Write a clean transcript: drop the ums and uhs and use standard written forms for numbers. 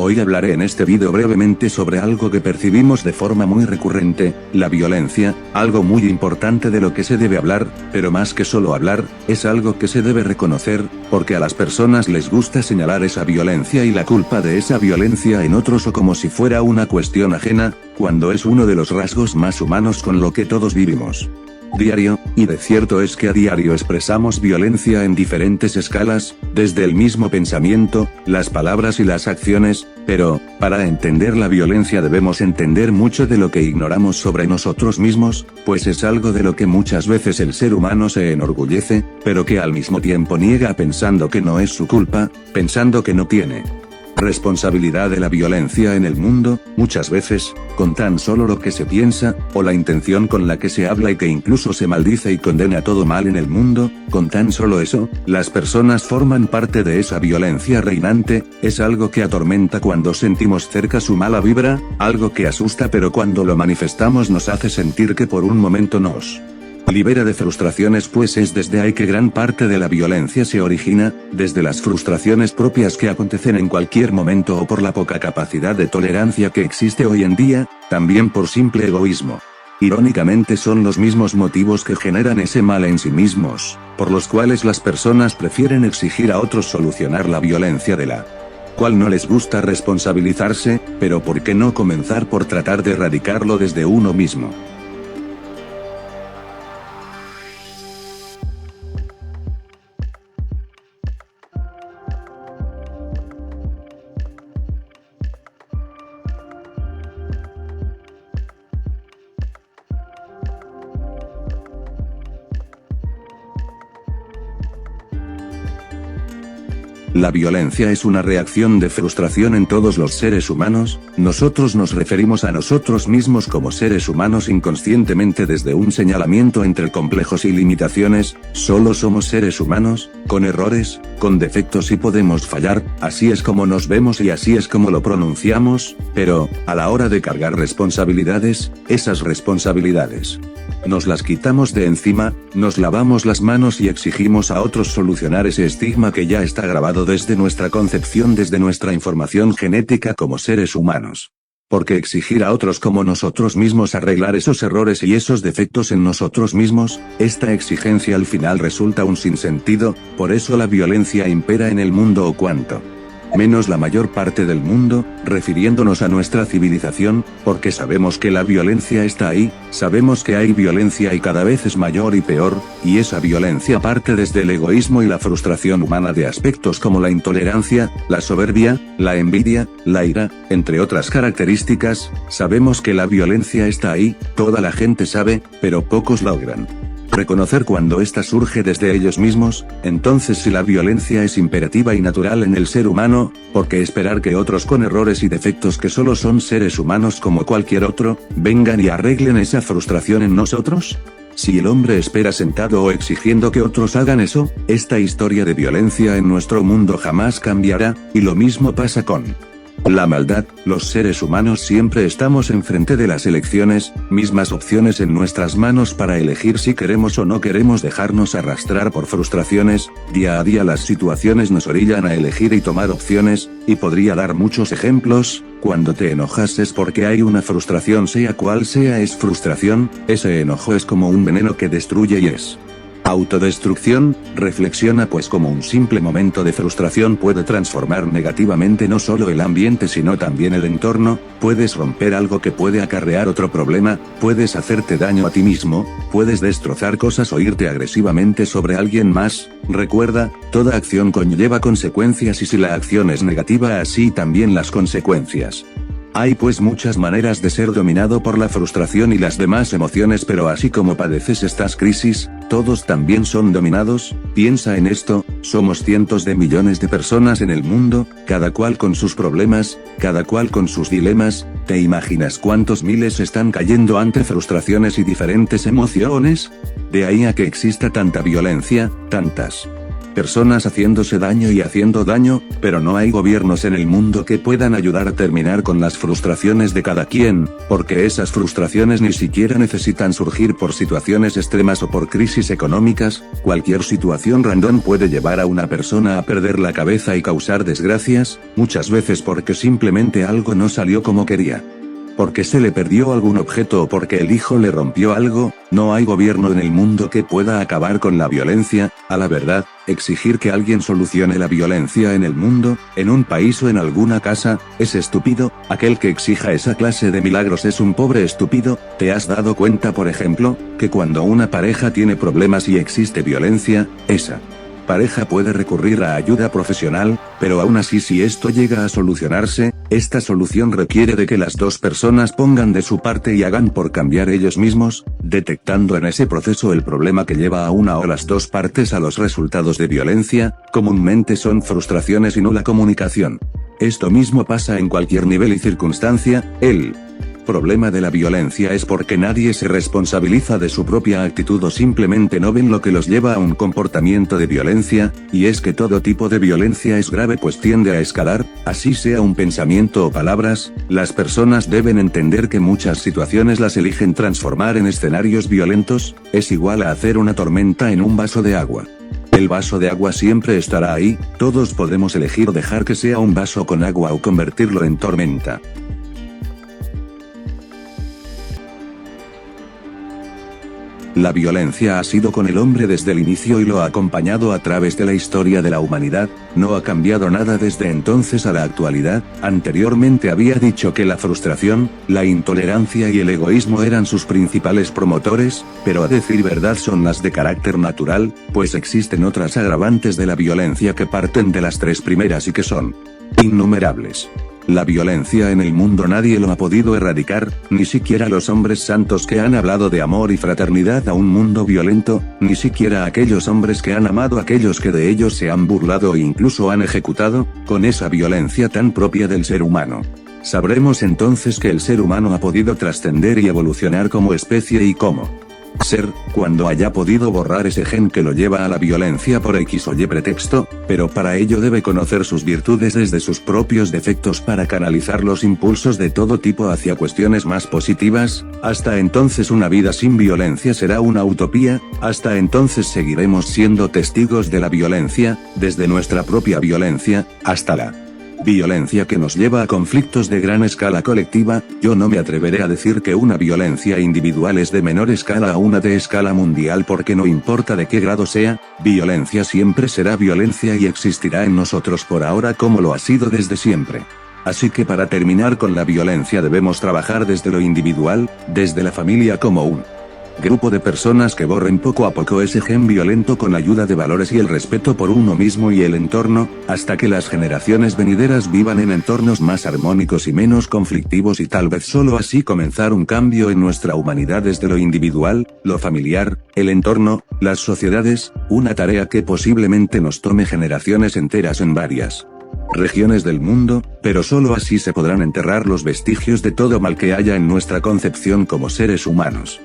Hoy hablaré en este vídeo brevemente sobre algo que percibimos de forma muy recurrente, la violencia, algo muy importante de lo que se debe hablar, pero más que solo hablar, es algo que se debe reconocer, porque a las personas les gusta señalar esa violencia y la culpa de esa violencia en otros o como si fuera una cuestión ajena, cuando es uno de los rasgos más humanos con lo que todos vivimos diario, y de cierto es que a diario expresamos violencia en diferentes escalas, desde el mismo pensamiento, las palabras y las acciones, pero, para entender la violencia debemos entender mucho de lo que ignoramos sobre nosotros mismos, pues es algo de lo que muchas veces el ser humano se enorgullece, pero que al mismo tiempo niega pensando que no es su culpa, pensando que no tiene responsabilidad de la violencia en el mundo, muchas veces, con tan solo lo que se piensa, o la intención con la que se habla y que incluso se maldice y condena todo mal en el mundo, con tan solo eso, las personas forman parte de esa violencia reinante, es algo que atormenta cuando sentimos cerca su mala vibra, algo que asusta pero cuando lo manifestamos nos hace sentir que por un momento nos libera de frustraciones, pues es desde ahí que gran parte de la violencia se origina, desde las frustraciones propias que acontecen en cualquier momento o por la poca capacidad de tolerancia que existe hoy en día, también por simple egoísmo. Irónicamente son los mismos motivos que generan ese mal en sí mismos, por los cuales las personas prefieren exigir a otros solucionar la violencia de la cual no les gusta responsabilizarse, pero ¿por qué no comenzar por tratar de erradicarlo desde uno mismo? La violencia es una reacción de frustración en todos los seres humanos, nosotros nos referimos a nosotros mismos como seres humanos inconscientemente desde un señalamiento entre complejos y limitaciones, solo somos seres humanos, con errores, con defectos y podemos fallar, así es como nos vemos y así es como lo pronunciamos, pero, a la hora de cargar responsabilidades, esas responsabilidades nos las quitamos de encima, nos lavamos las manos y exigimos a otros solucionar ese estigma que ya está grabado desde nuestra concepción, desde nuestra información genética como seres humanos. Porque exigir a otros como nosotros mismos arreglar esos errores y esos defectos en nosotros mismos, esta exigencia al final resulta un sinsentido, por eso la violencia impera en el mundo o cuanto menos la mayor parte del mundo, refiriéndonos a nuestra civilización, porque sabemos que la violencia está ahí, sabemos que hay violencia y cada vez es mayor y peor, y esa violencia parte desde el egoísmo y la frustración humana de aspectos como la intolerancia, la soberbia, la envidia, la ira, entre otras características, sabemos que la violencia está ahí, toda la gente sabe, pero pocos logran reconocer cuando ésta surge desde ellos mismos. Entonces si la violencia es imperativa y natural en el ser humano, ¿por qué esperar que otros con errores y defectos que solo son seres humanos como cualquier otro, vengan y arreglen esa frustración en nosotros? Si el hombre espera sentado o exigiendo que otros hagan eso, esta historia de violencia en nuestro mundo jamás cambiará, y lo mismo pasa con la maldad. Los seres humanos siempre estamos enfrente de las elecciones, mismas opciones en nuestras manos para elegir si queremos o no queremos dejarnos arrastrar por frustraciones, día a día las situaciones nos orillan a elegir y tomar opciones, y podría dar muchos ejemplos. Cuando te enojas es porque hay una frustración, sea cual sea es frustración, ese enojo es como un veneno que destruye y es autodestrucción. Reflexiona pues cómo un simple momento de frustración puede transformar negativamente no solo el ambiente sino también el entorno, puedes romper algo que puede acarrear otro problema, puedes hacerte daño a ti mismo, puedes destrozar cosas o irte agresivamente sobre alguien más. Recuerda, toda acción conlleva consecuencias y si la acción es negativa así también las consecuencias. Hay pues muchas maneras de ser dominado por la frustración y las demás emociones, pero así como padeces estas crisis, todos también son dominados. Piensa en esto, somos cientos de millones de personas en el mundo, cada cual con sus problemas, cada cual con sus dilemas. ¿Te imaginas cuántos miles están cayendo ante frustraciones y diferentes emociones? De ahí a que exista tanta violencia, tantas personas haciéndose daño y haciendo daño, pero no hay gobiernos en el mundo que puedan ayudar a terminar con las frustraciones de cada quien, porque esas frustraciones ni siquiera necesitan surgir por situaciones extremas o por crisis económicas. Cualquier situación random puede llevar a una persona a perder la cabeza y causar desgracias, muchas veces porque simplemente algo no salió como quería. Porque se le perdió algún objeto o porque el hijo le rompió algo. No hay gobierno en el mundo que pueda acabar con la violencia. A la verdad, exigir que alguien solucione la violencia en el mundo, en un país o en alguna casa, es estúpido. Aquel que exija esa clase de milagros es un pobre estúpido. ¿Te has dado cuenta, por ejemplo, que cuando una pareja tiene problemas y existe violencia, esa pareja puede recurrir a ayuda profesional, pero aún así si esto llega a solucionarse, esta solución requiere de que las dos personas pongan de su parte y hagan por cambiar ellos mismos, detectando en ese proceso el problema que lleva a una o las dos partes a los resultados de violencia. Comúnmente son frustraciones y nula comunicación. Esto mismo pasa en cualquier nivel y circunstancia. El problema de la violencia es porque nadie se responsabiliza de su propia actitud o simplemente no ven lo que los lleva a un comportamiento de violencia, y es que todo tipo de violencia es grave pues tiende a escalar, así sea un pensamiento o palabras. Las personas deben entender que muchas situaciones las eligen transformar en escenarios violentos. Es igual a hacer una tormenta en un vaso de agua. El vaso de agua siempre estará ahí, todos podemos elegir dejar que sea un vaso con agua o convertirlo en tormenta. La violencia ha sido con el hombre desde el inicio y lo ha acompañado a través de la historia de la humanidad. No ha cambiado nada desde entonces a la actualidad. Anteriormente había dicho que la frustración, la intolerancia y el egoísmo eran sus principales promotores, pero a decir verdad son las de carácter natural, pues existen otras agravantes de la violencia que parten de las tres primeras y que son innumerables. La violencia en el mundo nadie lo ha podido erradicar, ni siquiera los hombres santos que han hablado de amor y fraternidad a un mundo violento, ni siquiera aquellos hombres que han amado a aquellos que de ellos se han burlado e incluso han ejecutado, con esa violencia tan propia del ser humano. Sabremos entonces que el ser humano ha podido trascender y evolucionar como especie y como ser, cuando haya podido borrar ese gen que lo lleva a la violencia por X o Y pretexto, pero para ello debe conocer sus virtudes desde sus propios defectos para canalizar los impulsos de todo tipo hacia cuestiones más positivas. Hasta entonces una vida sin violencia será una utopía. Hasta entonces seguiremos siendo testigos de la violencia, desde nuestra propia violencia, hasta la violencia que nos lleva a conflictos de gran escala colectiva. Yo no me atreveré a decir que una violencia individual es de menor escala a una de escala mundial porque no importa de qué grado sea, violencia siempre será violencia y existirá en nosotros por ahora como lo ha sido desde siempre. Así que para terminar con la violencia debemos trabajar desde lo individual, desde la familia como un grupo de personas que borren poco a poco ese gen violento con ayuda de valores y el respeto por uno mismo y el entorno, hasta que las generaciones venideras vivan en entornos más armónicos y menos conflictivos y tal vez solo así comenzar un cambio en nuestra humanidad desde lo individual, lo familiar, el entorno, las sociedades, una tarea que posiblemente nos tome generaciones enteras en varias regiones del mundo, pero solo así se podrán enterrar los vestigios de todo mal que haya en nuestra concepción como seres humanos.